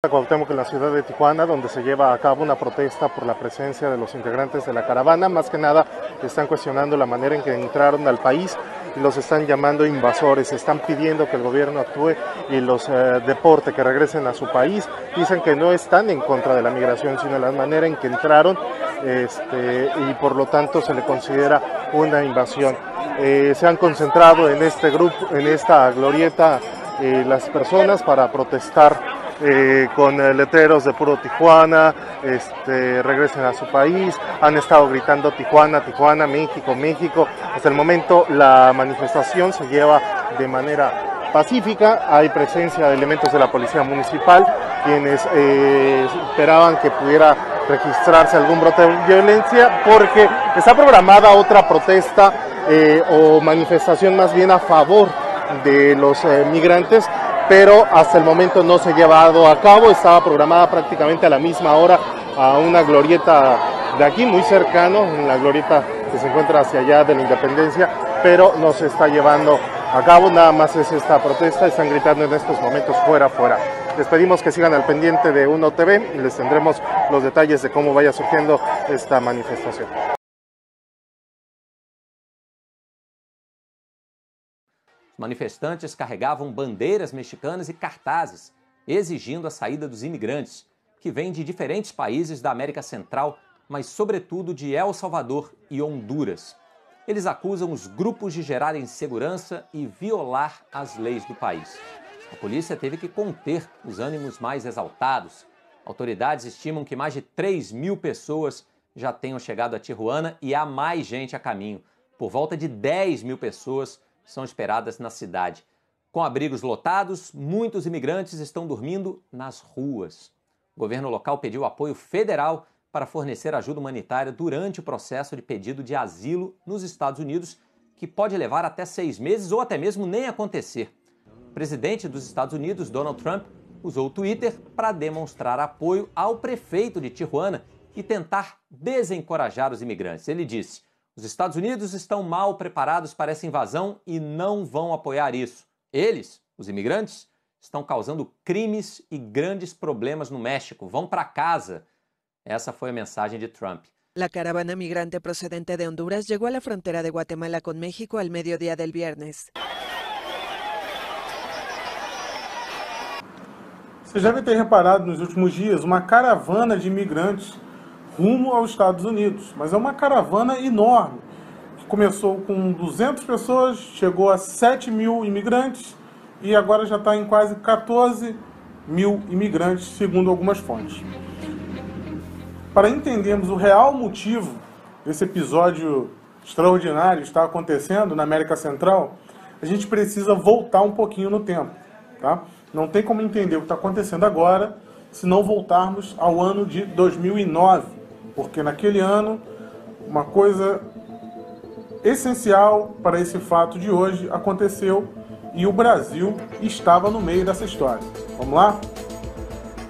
Cuauhtémoc, en la ciudad de Tijuana, donde se lleva a cabo una protesta por la presencia de los integrantes de la caravana. Más que nada están cuestionando la manera en que entraron al país y los están llamando invasores. Están pidiendo que el gobierno actúe y los deporte, que regresen a su país. Dicen que no están en contra de la migración, sino la manera en que entraron y por lo tanto se le considera una invasión. Se han concentrado en este grupo, en esta glorieta, las personas para protestar con letreros de puro Tijuana, regresen a su país. Han estado gritando Tijuana, Tijuana, México, México. Hasta el momento la manifestación se lleva de manera pacífica. Hay presencia de elementos de la policía municipal, quienes esperaban que pudiera registrarse algún brote de violencia, porque está programada otra protesta o manifestación más bien a favor de los migrantes, pero hasta el momento no se ha llevado a cabo. Estaba programada prácticamente a la misma hora a una glorieta de aquí, muy cercano, en la glorieta que se encuentra hacia allá de la Independencia, pero no se está llevando a cabo. Nada más es esta protesta. Están gritando en estos momentos fuera, fuera. Les pedimos que sigan al pendiente de Uno TV y les tendremos los detalles de cómo vaya surgiendo esta manifestación. Manifestantes carregavam bandeiras mexicanas e cartazes exigindo a saída dos imigrantes, que vêm de diferentes países da América Central, mas sobretudo de El Salvador e Honduras. Eles acusam os grupos de gerar insegurança e violar as leis do país. A polícia teve que conter os ânimos mais exaltados. Autoridades estimam que mais de 3.000 pessoas já tenham chegado a Tijuana e há mais gente a caminho. Por volta de 10.000 pessoas são esperadas na cidade. Com abrigos lotados, muitos imigrantes estão dormindo nas ruas. O governo local pediu apoio federal para fornecer ajuda humanitária durante o processo de pedido de asilo nos Estados Unidos, que pode levar até 6 meses ou até mesmo nem acontecer. O presidente dos Estados Unidos, Donald Trump, usou o Twitter para demonstrar apoio ao prefeito de Tijuana e tentar desencorajar os imigrantes. Ele disse: os Estados Unidos estão mal preparados para essa invasão e não vão apoiar isso. Eles, os imigrantes, estão causando crimes e grandes problemas no México. Vão para casa. Essa foi a mensagem de Trump. La caravana migrante procedente de Honduras llegó a la frontera de Guatemala con México al mediodía del viernes. Você já deve ter reparado nos últimos dias uma caravana de imigrantes rumo aos Estados Unidos, mas é uma caravana enorme, que começou com 200 pessoas, chegou a 7.000 imigrantes e agora já está em quase 14.000 imigrantes, segundo algumas fontes. Para entendermos o real motivo desse episódio extraordinário que está acontecendo na América Central, a gente precisa voltar um pouquinho no tempo, tá? Não tem como entender o que está acontecendo agora se não voltarmos ao ano de 2009, porque naquele ano uma coisa essencial para esse fato de hoje aconteceu e o Brasil estava no meio dessa história. Vamos lá?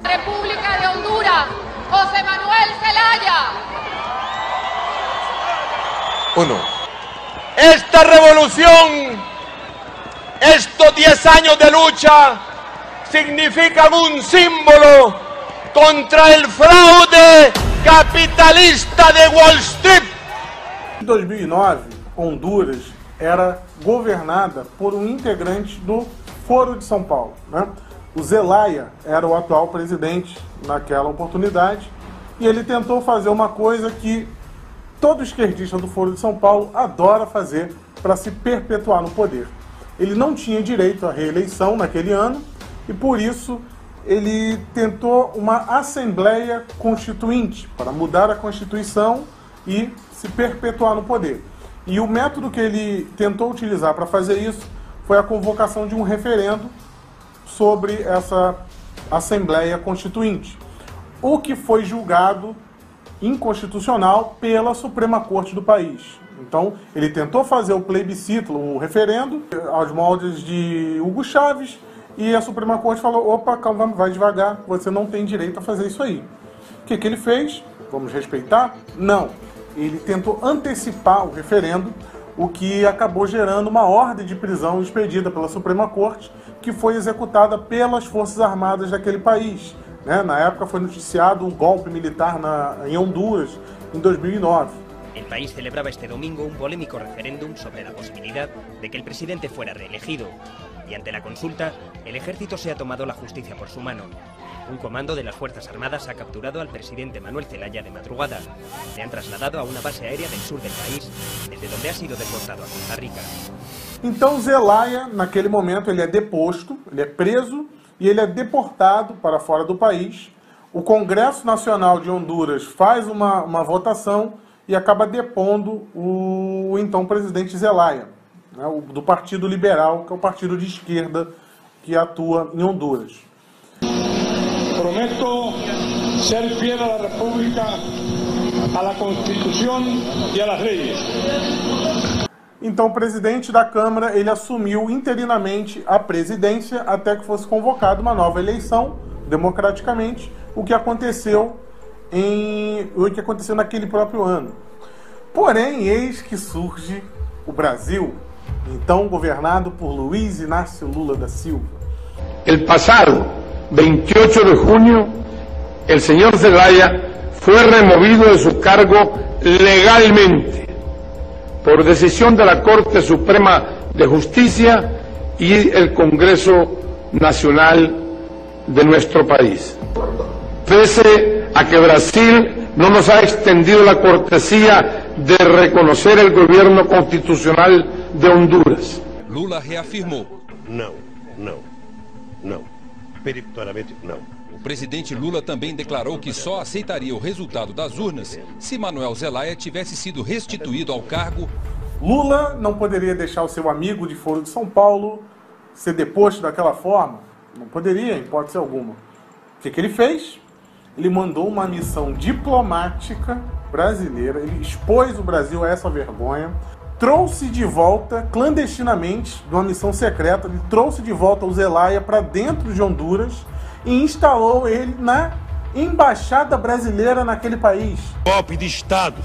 República de Honduras, José Manuel Zelaya. 1. Esta revolución, estos 10 años de lucha, significan un símbolo contra el fraude capitalista de Wall Street. Em 2009, Honduras era governada por um integrante do Foro de São Paulo, né? O Zelaya era o atual presidente naquela oportunidade e ele tentou fazer uma coisa que todo esquerdista do Foro de São Paulo adora fazer para se perpetuar no poder. Ele não tinha direito à reeleição naquele ano e por isso ele tentou uma Assembleia Constituinte para mudar a Constituição e se perpetuar no poder. E o método que ele tentou utilizar para fazer isso foi a convocação de um referendo sobre essa Assembleia Constituinte, o que foi julgado inconstitucional pela Suprema Corte do país. Então, ele tentou fazer o plebiscito, o referendo, aos moldes de Hugo Chávez, e a Suprema Corte falou: opa, calma, vai devagar, você não tem direito a fazer isso aí. O que ele fez? Vamos respeitar? Não. Ele tentou antecipar o referendo, o que acabou gerando uma ordem de prisão expedida pela Suprema Corte, que foi executada pelas Forças Armadas daquele país, né? Na época foi noticiado um golpe militar em Honduras em 2009. El país celebraba este domingo un polémico referéndum sobre la posibilidad de que el presidente fuera reelegido. Y ante la consulta, el ejército se ha tomado la justicia por su mano. Un comando de las Fuerzas Armadas ha capturado al presidente Manuel Zelaya de madrugada. Le han trasladado a una base aérea del sur del país, desde donde ha sido deportado a Costa Rica. Então Zelaya, naquele momento, ele é deposto, ele é preso e ele é deportado para fora do país. O Congresso Nacional de Honduras faz uma votação e acaba depondo o então presidente Zelaya, né, do Partido Liberal, que é o partido de esquerda que atua em Honduras. Prometo ser fiel a la República, a la Constitución y a las leyes. Então o presidente da Câmara, ele assumiu interinamente a presidência até que fosse convocada uma nova eleição, democraticamente, o que aconteceu naquele próprio ano. Porém, eis que surge o Brasil, então governado por Luiz Inácio Lula da Silva. El pasado 28 de junio, el señor Zelaya fue removido de su cargo legalmente por decisión de la Corte Suprema de Justicia y el Congreso Nacional de nuestro país. Pese a que Brasil no nos ha extendido la cortesía de reconocer el gobierno constitucional de Honduras. Lula reafirmou: não, peremptoriamente não. O presidente Lula também declarou que só aceitaria o resultado das urnas se Manuel Zelaya tivesse sido restituído ao cargo. Lula não poderia deixar o seu amigo de Foro de São Paulo ser deposto daquela forma. Não poderia, em hipótese alguma. O que ele fez? Ele mandou uma missão diplomática brasileira, ele expôs o Brasil a essa vergonha, trouxe de volta, clandestinamente, de uma missão secreta, ele trouxe de volta o Zelaya para dentro de Honduras e instalou ele na embaixada brasileira naquele país. Golpe de Estado,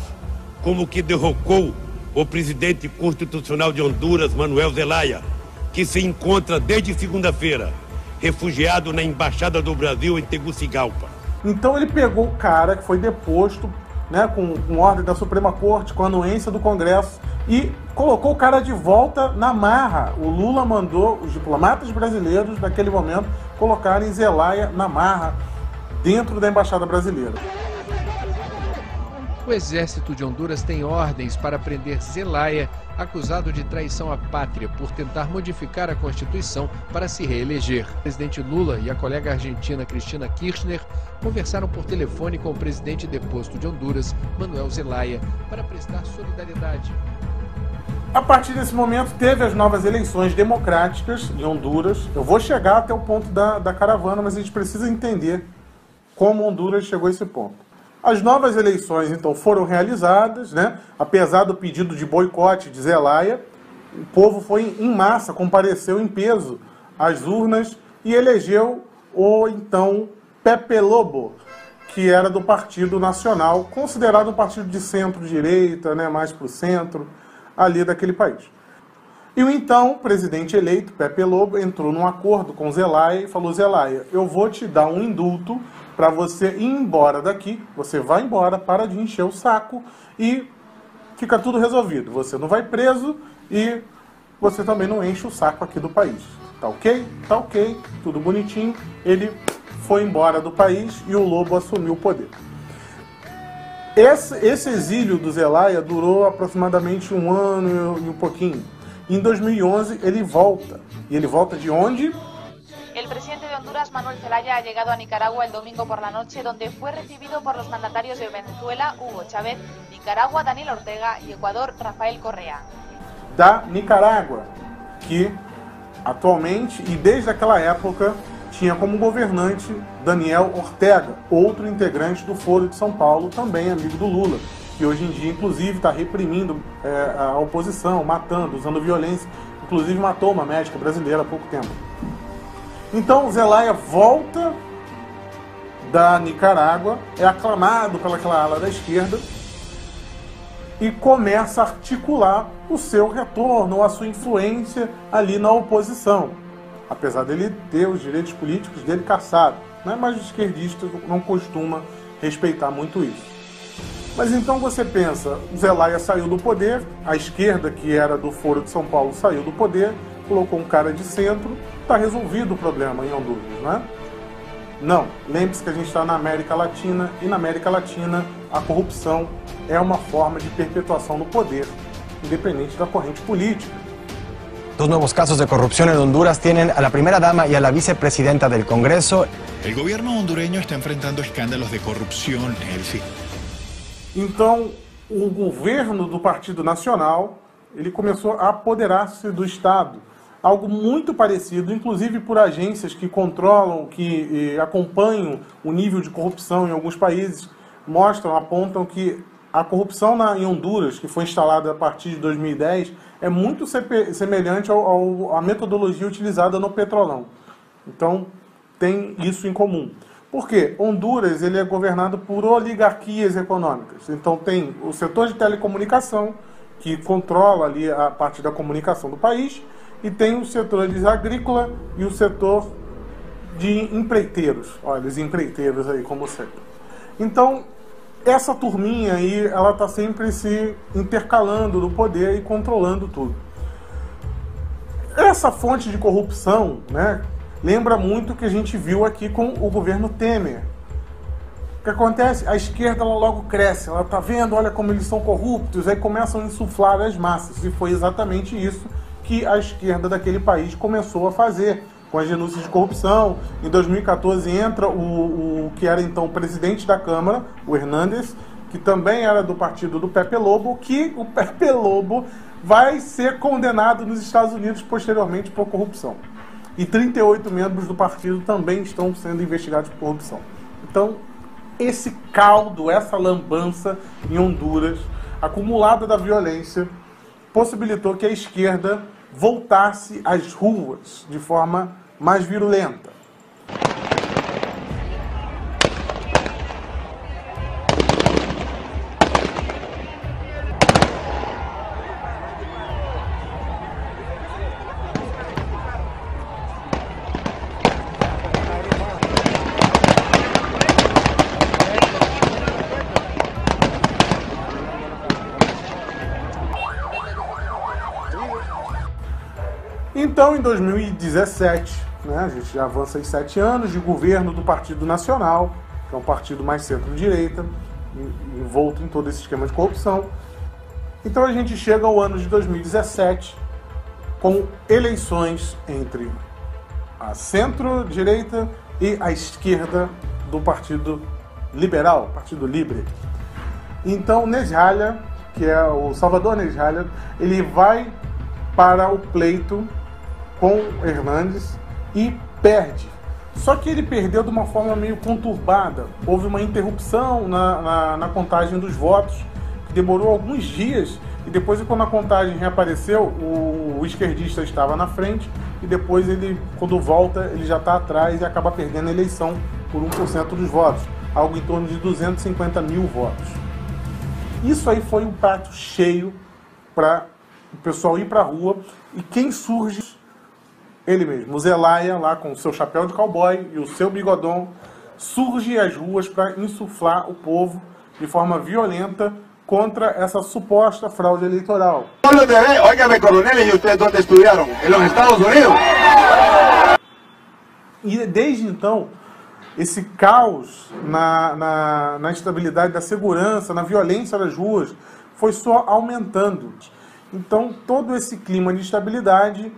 como que derrocou o presidente constitucional de Honduras, Manuel Zelaya, que se encontra desde segunda-feira refugiado na embaixada do Brasil em Tegucigalpa. Então ele pegou o cara que foi deposto, né, com ordem da Suprema Corte, com anuência do Congresso, e colocou o cara de volta na marra. O Lula mandou os diplomatas brasileiros, naquele momento, colocarem Zelaya na marra, dentro da Embaixada Brasileira. O exército de Honduras tem ordens para prender Zelaya, acusado de traição à pátria por tentar modificar a Constituição para se reeleger. O presidente Lula e a colega argentina Cristina Kirchner conversaram por telefone com o presidente deposto de Honduras, Manuel Zelaya, para prestar solidariedade. A partir desse momento, teve as novas eleições democráticas em Honduras. Eu vou chegar até o ponto da caravana, mas a gente precisa entender como Honduras chegou a esse ponto. As novas eleições, então, foram realizadas, né? Apesar do pedido de boicote de Zelaya, o povo foi em massa, compareceu em peso às urnas e elegeu o, então, Pepe Lobo, que era do Partido Nacional, considerado um partido de centro-direita, né? Mais para o centro, ali daquele país. E o então presidente eleito, Pepe Lobo, entrou num acordo com Zelaya e falou: Zelaya, eu vou te dar um indulto para você ir embora daqui, você vai embora, para de encher o saco e fica tudo resolvido. Você não vai preso e você também não enche o saco aqui do país. Tá ok? Tá ok, tudo bonitinho. Ele foi embora do país e o Lobo assumiu o poder. Esse exílio do Zelaya durou aproximadamente 1 ano e um pouquinho. Em 2011 ele volta. E ele volta de onde? El presidente de Honduras, Manuel Zelaya, ha llegado a Nicaragua el domingo por la noche, donde fue recibido por los mandatarios de Venezuela, Hugo Chávez, Nicaragua, Daniel Ortega y Ecuador, Rafael Correa. Da Nicarágua, que atualmente e desde aquela época tinha como governante Daniel Ortega, outro integrante do Foro de São Paulo, também amigo do Lula, que hoje em dia, inclusive, está reprimindo a oposição, matando, usando violência, inclusive matou uma médica brasileira há pouco tempo. Então Zelaya volta da Nicarágua, é aclamado pelaquela ala da esquerda e começa a articular o seu retorno, a sua influência ali na oposição, apesar dele ter os direitos políticos dele cassados. né? Mas os esquerdistas não costumam respeitar muito isso. Mas então você pensa, Zelaya saiu do poder, a esquerda, que era do Foro de São Paulo, saiu do poder, colocou um cara de centro, está resolvido o problema em Honduras, né? Não, lembre-se que a gente está na América Latina, e na América Latina a corrupção é uma forma de perpetuação no poder, independente da corrente política. Dos nuevos casos de corrupción en Honduras tienen a la primera dama y a la vicepresidenta del Congreso. El gobierno hondureño está enfrentando escándalos de corrupción en el sistema. Então, o governo do Partido Nacional, ele começou a apoderar-se do Estado. Algo muito parecido, inclusive por agências que controlam, que acompanham o nível de corrupção em alguns países, apontam que a corrupção em Honduras, que foi instalada a partir de 2010, é muito semelhante à metodologia utilizada no Petrolão. Então, tem isso em comum. Por quê? Honduras ele é governado por oligarquias econômicas. Então, tem o setor de telecomunicação, que controla ali a parte da comunicação do país, e tem o setor agrícola e o setor de empreiteiros. Olha, os empreiteiros aí, como sempre. Então, essa turminha aí, ela está sempre se intercalando no poder e controlando tudo. Essa fonte de corrupção, né, lembra muito o que a gente viu aqui com o governo Temer. O que acontece? A esquerda ela logo cresce, ela está vendo, olha como eles são corruptos, aí começam a insuflar as massas. E foi exatamente isso que a esquerda daquele país começou a fazer com as denúncias de corrupção. Em 2014 entra o que era então o presidente da Câmara, o Hernández, que também era do partido do Pepe Lobo, que o Pepe Lobo vai ser condenado nos Estados Unidos posteriormente por corrupção. E 38 membros do partido também estão sendo investigados por corrupção. Então, esse caldo, essa lambança em Honduras, acumulada da violência, possibilitou que a esquerda voltasse às ruas de forma mais virulenta. Então, em 2017, né, a gente já avança em 7 anos de governo do Partido Nacional, que é um partido mais centro-direita, envolto em todo esse esquema de corrupção. Então a gente chega ao ano de 2017, com eleições entre a centro-direita e a esquerda do Partido Liberal, Partido Libre. Então Nezhalya, que é o Salvador Nezhalya, ele vai para o pleito com Hernández e perde. Só que ele perdeu de uma forma meio conturbada. Houve uma interrupção na contagem dos votos, que demorou alguns dias, e depois, quando a contagem reapareceu, o esquerdista estava na frente, e depois, quando volta, ele já está atrás e acaba perdendo a eleição por 1% dos votos, algo em torno de 250 mil votos. Isso aí foi um prato cheio para o pessoal ir para a rua, e quem surge? Ele mesmo, o Zelaya, lá com o seu chapéu de cowboy e o seu bigodão, surge às ruas para insuflar o povo de forma violenta contra essa suposta fraude eleitoral. Óigame, coronel, ¿y ustedes dónde estudiaron? ¿En los Estados Unidos? E desde então, esse caos na instabilidade da segurança, na violência das ruas, foi só aumentando. Então, todo esse clima de instabilidade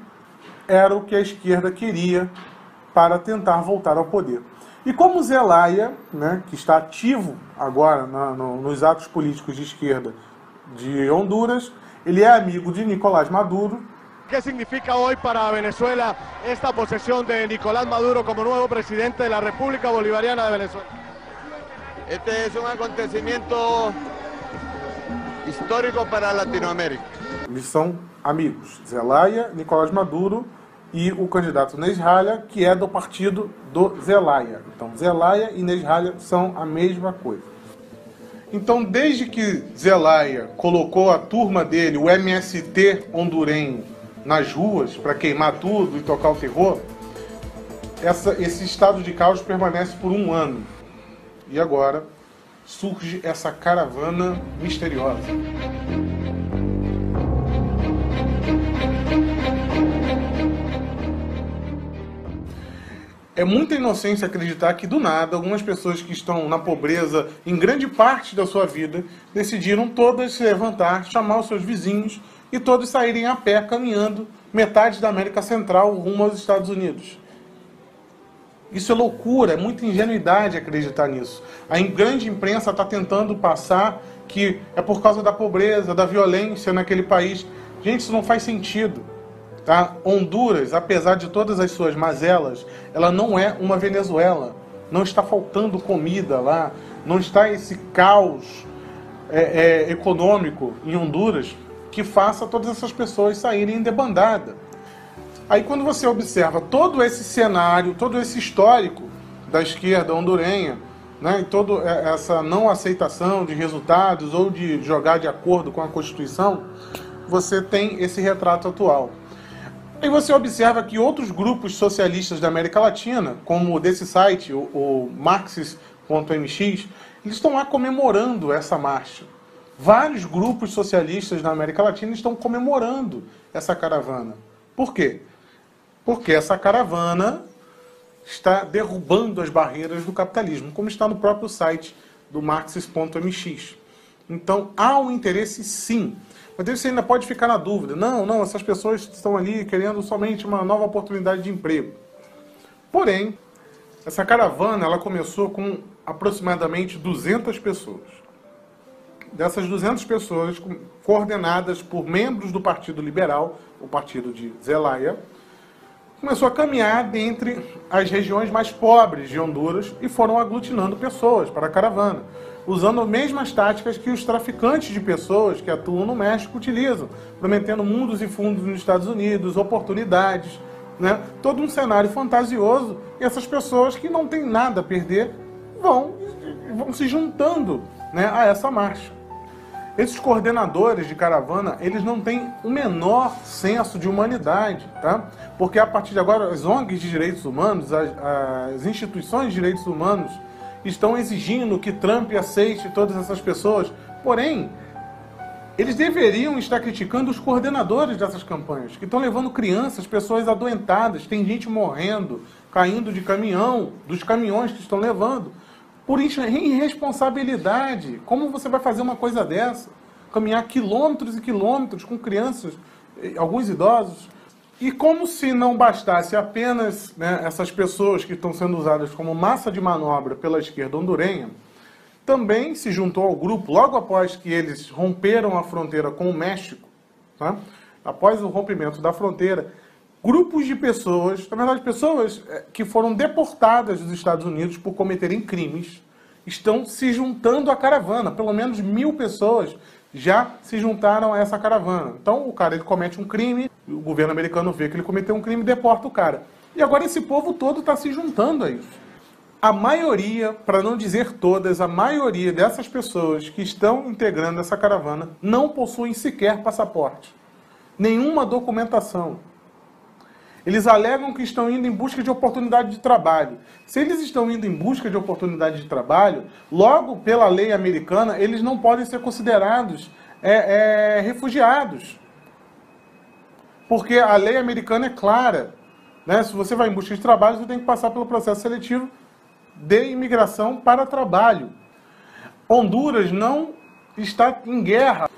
era o que a esquerda queria para tentar voltar ao poder. E como Zelaya, né, que está ativo agora nos atos políticos de esquerda de Honduras, ele é amigo de Nicolás Maduro. O que significa hoje para Venezuela esta posesión de Nicolás Maduro como nuevo presidente de la República Bolivariana de Venezuela? Este es un acontecimiento histórico para Latinoamérica. Eles são amigos, Zelaya, Nicolás Maduro e o candidato Nezhalya, que é do partido do Zelaya. Então, Zelaya e Nezhalya são a mesma coisa. Então, desde que Zelaya colocou a turma dele, o MST hondurenho, nas ruas para queimar tudo e tocar o terror, esse estado de caos permanece por 1 ano. E agora surge essa caravana misteriosa. É muita inocência acreditar que, do nada, algumas pessoas que estão na pobreza em grande parte da sua vida decidiram todas se levantar, chamar os seus vizinhos e todos saírem a pé, caminhando metade da América Central rumo aos Estados Unidos. Isso é loucura, é muita ingenuidade acreditar nisso. A grande imprensa está tentando passar que é por causa da pobreza, da violência naquele país. Gente, isso não faz sentido. Tá? Honduras, apesar de todas as suas mazelas, ela não é uma Venezuela. Não está faltando comida lá, não está esse caos econômico em Honduras que faça todas essas pessoas saírem em debandada. Aí quando você observa todo esse cenário, todo esse histórico da esquerda hondurenha, né, e toda essa não aceitação de resultados ou de jogar de acordo com a Constituição, você tem esse retrato atual. E você observa que outros grupos socialistas da América Latina, como desse site, o Marxist.mx, eles estão lá comemorando essa marcha. Vários grupos socialistas da América Latina estão comemorando essa caravana. Por quê? Porque essa caravana está derrubando as barreiras do capitalismo, como está no próprio site do Marxist.mx. Então, há um interesse, sim. Mas você ainda pode ficar na dúvida. Não, essas pessoas estão ali querendo somente uma nova oportunidade de emprego. Porém, essa caravana ela começou com aproximadamente 200 pessoas. Dessas 200 pessoas, coordenadas por membros do Partido Liberal, o partido de Zelaya, começou a caminhar dentre as regiões mais pobres de Honduras e foram aglutinando pessoas para a caravana, usando as mesmas táticas que os traficantes de pessoas que atuam no México utilizam, prometendo mundos e fundos nos Estados Unidos, oportunidades, né? Todo um cenário fantasioso, e essas pessoas que não têm nada a perder vão se juntando, né, a essa marcha. Esses coordenadores de caravana, eles não têm o menor senso de humanidade, tá? Porque a partir de agora as ONGs de direitos humanos, as instituições de direitos humanos estão exigindo que Trump aceite todas essas pessoas. Porém, eles deveriam estar criticando os coordenadores dessas campanhas, que estão levando crianças, pessoas adoentadas, tem gente morrendo, caindo de caminhão, dos caminhões que estão levando, por irresponsabilidade. Como você vai fazer uma coisa dessa? Caminhar quilômetros e quilômetros com crianças, alguns idosos. E como se não bastasse apenas, né, essas pessoas que estão sendo usadas como massa de manobra pela esquerda hondurenha, também se juntou ao grupo, logo após que eles romperam a fronteira com o México, tá? Após o rompimento da fronteira, grupos de pessoas, na verdade pessoas que foram deportadas dos Estados Unidos por cometerem crimes, estão se juntando à caravana. Pelo menos 1000 pessoas já se juntaram a essa caravana. Então o cara ele comete um crime, o governo americano vê que ele cometeu um crime e deporta o cara. E agora esse povo todo está se juntando a isso. A maioria, para não dizer todas, a maioria dessas pessoas que estão integrando essa caravana não possuem sequer passaporte, nenhuma documentação. Eles alegam que estão indo em busca de oportunidade de trabalho. Se eles estão indo em busca de oportunidade de trabalho, logo pela lei americana, eles não podem ser considerados refugiados. Porque a lei americana é clara, né? Se você vai em busca de trabalho, você tem que passar pelo processo seletivo de imigração para trabalho. Honduras não está em guerra.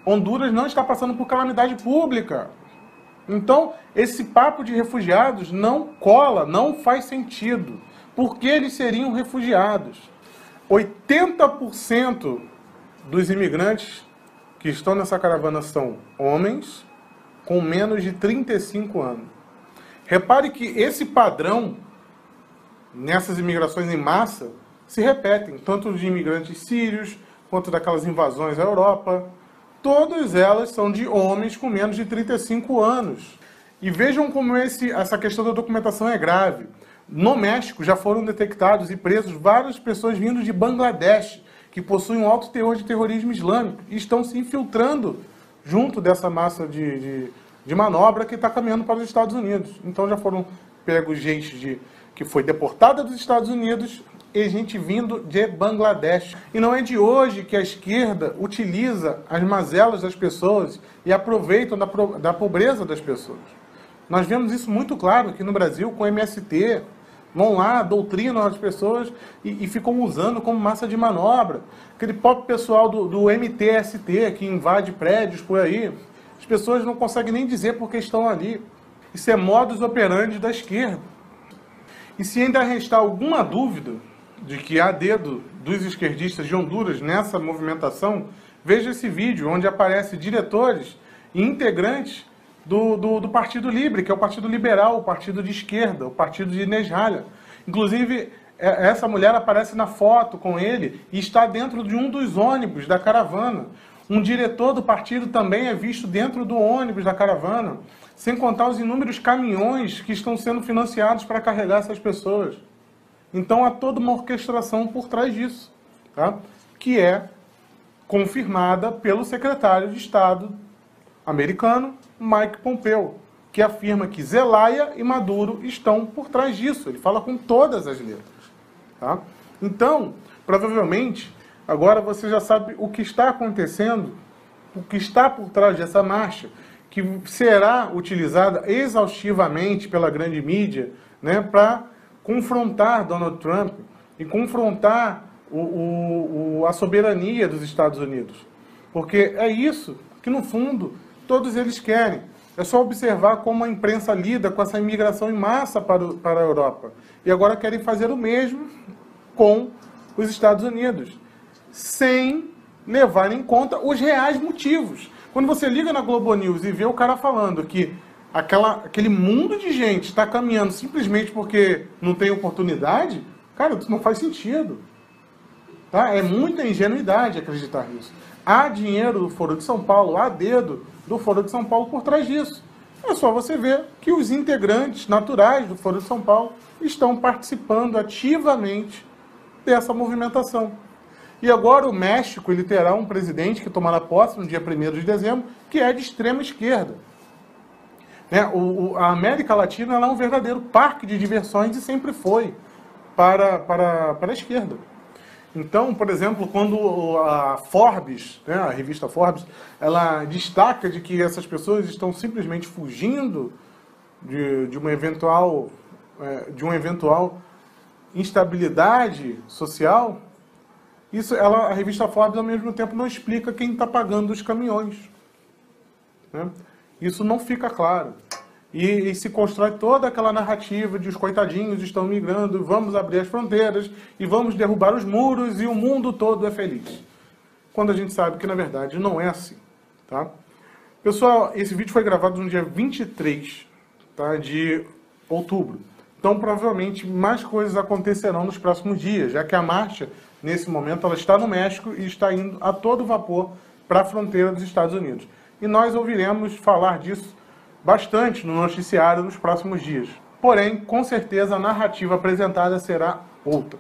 Honduras não está passando por calamidade pública. Então, esse papo de refugiados não cola, não faz sentido. Por que eles seriam refugiados? 80% dos imigrantes que estão nessa caravana são homens com menos de 35 anos. Repare que esse padrão, nessas imigrações em massa, se repetem, tanto de imigrantes sírios, quanto daquelas invasões à Europa. Todas elas são de homens com menos de 35 anos. E vejam como essa questão da documentação é grave. No México já foram detectados e presos várias pessoas vindo de Bangladesh, que possuem um alto teor de terrorismo islâmico, e estão se infiltrando junto dessa massa de manobra que está caminhando para os Estados Unidos. Então já foram pegos gente que foi deportada dos Estados Unidos, e gente vindo de Bangladesh. E não é de hoje que a esquerda utiliza as mazelas das pessoas e aproveitam da pobreza das pessoas. Nós vemos isso muito claro aqui no Brasil com o MST. Vão lá, doutrinam as pessoas e ficam usando como massa de manobra. Aquele próprio pessoal do MTST que invade prédios por aí, as pessoas não conseguem nem dizer porque estão ali. Isso é modus operandi da esquerda. E se ainda restar alguma dúvida de que há dedo dos esquerdistas de Honduras nessa movimentação, veja esse vídeo onde aparecem diretores e integrantes do Partido Libre, que é o Partido Liberal, o partido de esquerda, o partido de Inés Ralha. Inclusive, essa mulher aparece na foto com ele e está dentro de um dos ônibus da caravana. Um diretor do partido também é visto dentro do ônibus da caravana, sem contar os inúmeros caminhões que estão sendo financiados para carregar essas pessoas. Então há toda uma orquestração por trás disso, tá? Que é confirmada pelo secretário de Estado americano, Mike Pompeo, que afirma que Zelaya e Maduro estão por trás disso. Ele fala com todas as letras. Tá? Então, provavelmente, agora você já sabe o que está acontecendo, o que está por trás dessa marcha, que será utilizada exaustivamente pela grande mídia, né, para confrontar Donald Trump e confrontar a soberania dos Estados Unidos. Porque é isso que, no fundo, todos eles querem. É só observar como a imprensa lida com essa imigração em massa para a Europa. E agora querem fazer o mesmo com os Estados Unidos, sem levar em conta os reais motivos. Quando você liga na Globo News e vê o cara falando que aquele mundo de gente está caminhando simplesmente porque não tem oportunidade, cara, isso não faz sentido. Tá? É muita ingenuidade acreditar nisso. Há dinheiro do Foro de São Paulo, há dedo do Foro de São Paulo por trás disso. É só você ver que os integrantes naturais do Foro de São Paulo estão participando ativamente dessa movimentação. E agora o México ele terá um presidente que tomará posse no dia 1º de dezembro, que é de extrema esquerda. A América Latina ela é um verdadeiro parque de diversões e sempre foi para a esquerda. Então, por exemplo, quando a Forbes, né, a revista Forbes, ela destaca de que essas pessoas estão simplesmente fugindo de uma eventual instabilidade social, a revista Forbes, ao mesmo tempo, não explica quem está pagando os caminhões. Né? Isso não fica claro. E se constrói toda aquela narrativa de os coitadinhos estão migrando, vamos abrir as fronteiras e vamos derrubar os muros e o mundo todo é feliz. Quando a gente sabe que, na verdade, não é assim. Tá? Pessoal, esse vídeo foi gravado no dia 23, tá, de outubro. Então, provavelmente, mais coisas acontecerão nos próximos dias, já que a marcha, nesse momento, ela está no México e está indo a todo vapor para a fronteira dos Estados Unidos. E nós ouviremos falar disso bastante no noticiário nos próximos dias. Porém, com certeza, a narrativa apresentada será outra.